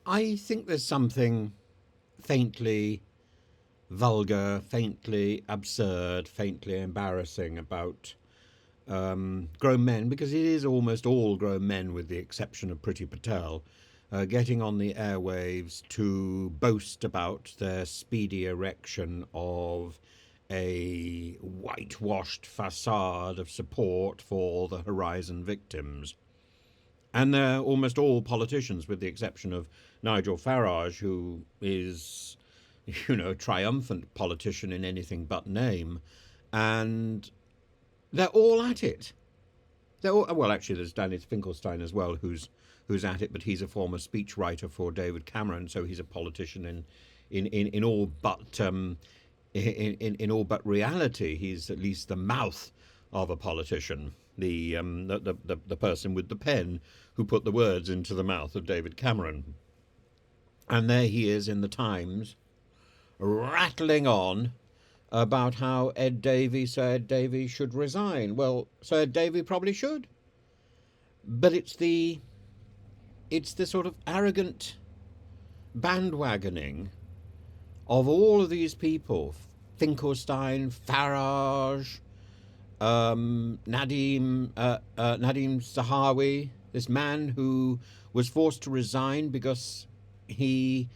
I think there's something faintly vulgar, faintly absurd, faintly embarrassing about grown men, because it is almost all grown men, with the exception of Priti Patel, getting on the airwaves to boast about their speedy erection of a whitewashed facade of support for the Horizon victims. And they're almost all politicians, with the exception of Nigel Farage, who is, a triumphant politician in anything but name. And they're all at it. They're all, well, actually, there's Danny Finkelstein as well, who's at it, but he's a former speechwriter for David Cameron, so he's a politician in all but in all but reality. He's at least the mouth of a politician, the person with the pen who put the words into the mouth of David Cameron. And there he is in the Times, rattling on about how Sir Ed Davey should resign. Well, Sir Ed Davey probably should. But it's the sort of arrogant bandwagoning of all of these people, Finkelstein, Farage, Nadim Zahawi, this man who was forced to resign because he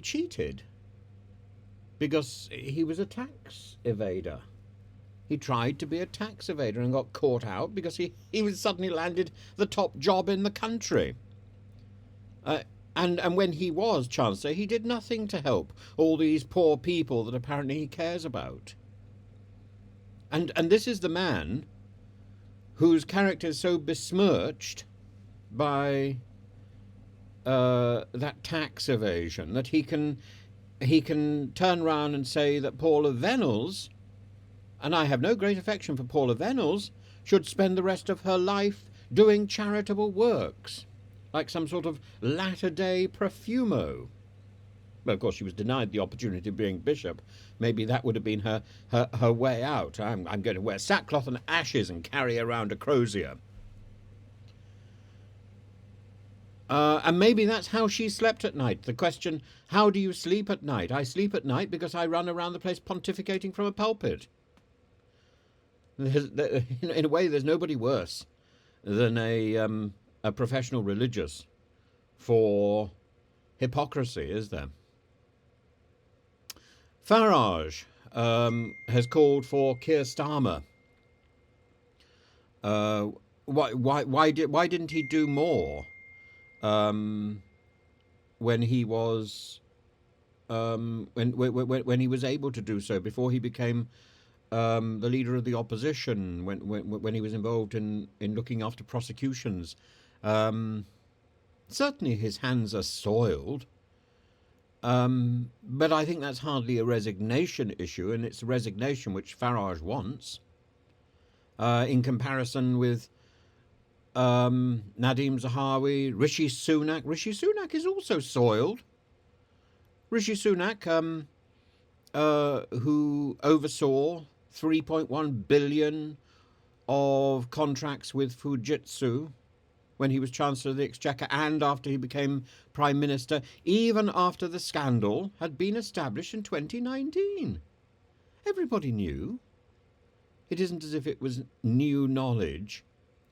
cheated, because he was a tax evader. He tried to be a tax evader and got caught out because he was suddenly landed the top job in the country. And when he was Chancellor, he did nothing to help all these poor people that apparently he cares about. And this is the man whose character is so besmirched by that tax evasion that he can turn round and say that Paula Venables, and I have no great affection for Paula Venables, should spend the rest of her life doing charitable works, like some sort of latter-day Profumo. Well, of course, she was denied the opportunity of being bishop. Maybe that would have been her way out. I'm going to wear sackcloth and ashes and carry around a crozier. And maybe that's how she slept at night. The question, how do you sleep at night? I sleep at night because I run around the place pontificating from a pulpit. In a way, there's nobody worse than a professional religious for hypocrisy, is there? Farage has called for Keir Starmer. Why didn't he do more when he was when he was able to do so, before he became the leader of the opposition, when he was involved in looking after prosecutions? Certainly his hands are soiled. But I think that's hardly a resignation issue, and it's a resignation which Farage wants, in comparison with Nadim Zahawi, Rishi Sunak. Rishi Sunak is also soiled. Rishi Sunak, who oversaw 3.1 billion of contracts with Fujitsu when he was Chancellor of the Exchequer, and after he became Prime Minister, even after the scandal had been established in 2019. Everybody knew. It isn't as if it was new knowledge.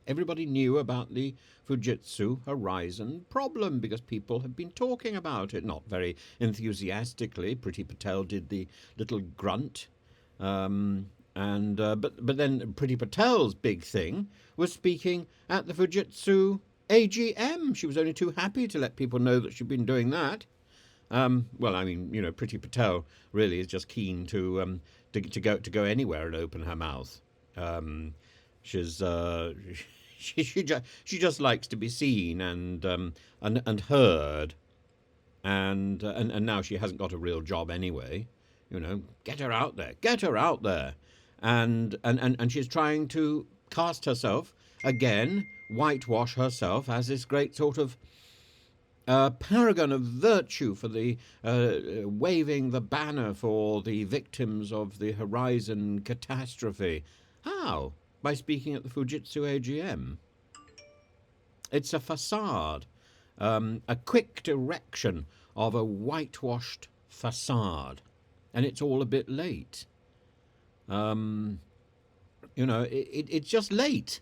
Everybody knew about the Fujitsu Horizon problem because people have been talking about it, not very enthusiastically. Priti Patel did the little grunt. But then Priti Patel's big thing was speaking at the Fujitsu AGM. She was only too happy to let people know that she'd been doing that. Priti Patel really is just keen to go anywhere and open her mouth. She just likes to be seen and heard, and now she hasn't got a real job anyway. Get her out there, and she's trying to cast herself again, whitewash herself as this great sort of paragon of virtue for the waving the banner for the victims of the Horizon catastrophe. How? By speaking at the Fujitsu AGM. It's a facade. a quick erection of a whitewashed facade, and it's all a bit late. Um, it's just late.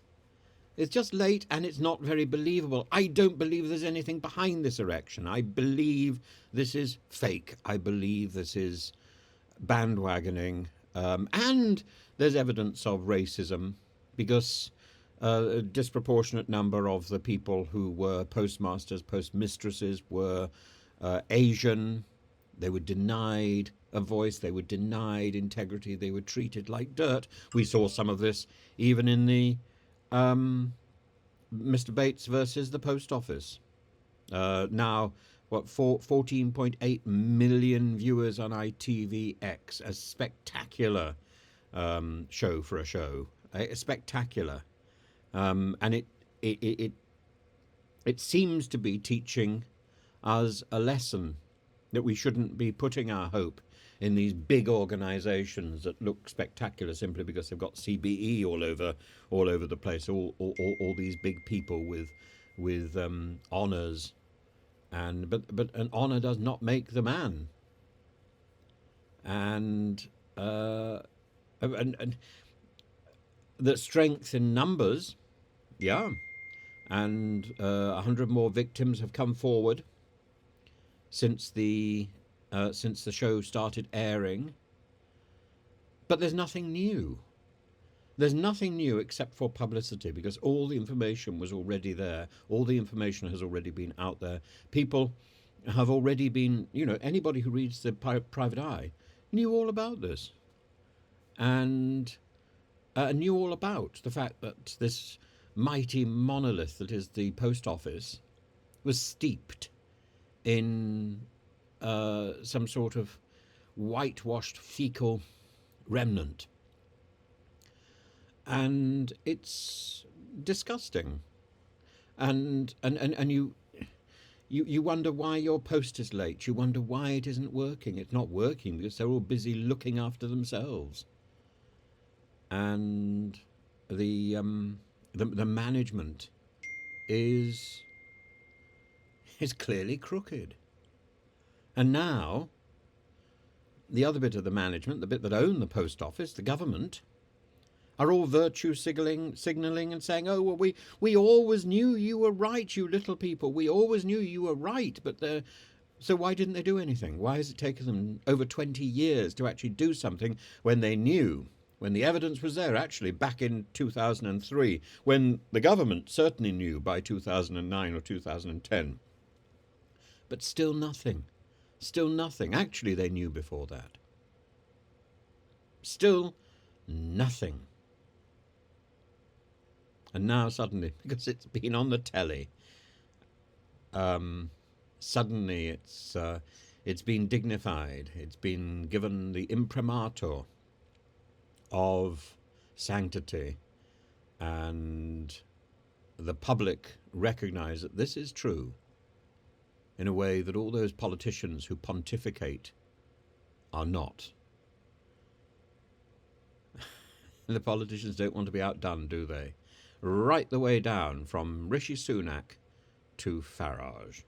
It's just late, and it's not very believable. I don't believe there's anything behind this erection. I believe this is fake. I believe this is bandwagoning. And there's evidence of racism because a disproportionate number of the people who were postmasters, postmistresses were Asian. They were denied a voice. They were denied integrity. They were treated like dirt. We saw some of this even in the Mr. Bates versus the post office. Now, 14.8 million viewers on ITVX, a spectacular show for a show, spectacular, and it seems to be teaching us a lesson that we shouldn't be putting our hope in these big organisations that look spectacular simply because they've got CBE all over the place. All these big people with honours, but an honour does not make the man, and the strength in numbers, yeah, and 100 more victims have come forward since the show started airing. But there's nothing new. There's nothing new except for publicity, because all the information was already there. All the information has already been out there. People have already been, anybody who reads the Private Eye knew all about this, and knew all about the fact that this mighty monolith that is the post office was steeped in some sort of whitewashed fecal remnant. And it's disgusting. And you wonder why your post is late. You wonder why it isn't working. It's not working because they're all busy looking after themselves. And the management is clearly crooked. And now, the other bit of the management, the bit that own the post office, the government, are all virtue signalling and saying, oh, well, we always knew you were right, you little people. We always knew you were right. But so why didn't they do anything? Why has it taken them over 20 years to actually do something when they knew, when the evidence was there, actually back in 2003, when the government certainly knew by 2009 or 2010? But still nothing. Still nothing. Actually, they knew before that. Still nothing. And now suddenly, because it's been on the telly, suddenly it's been dignified. It's been given the imprimatur of sanctity, and the public recognise that this is true in a way that all those politicians who pontificate are not. The politicians don't want to be outdone, do they? Right the way down from Rishi Sunak to Farage.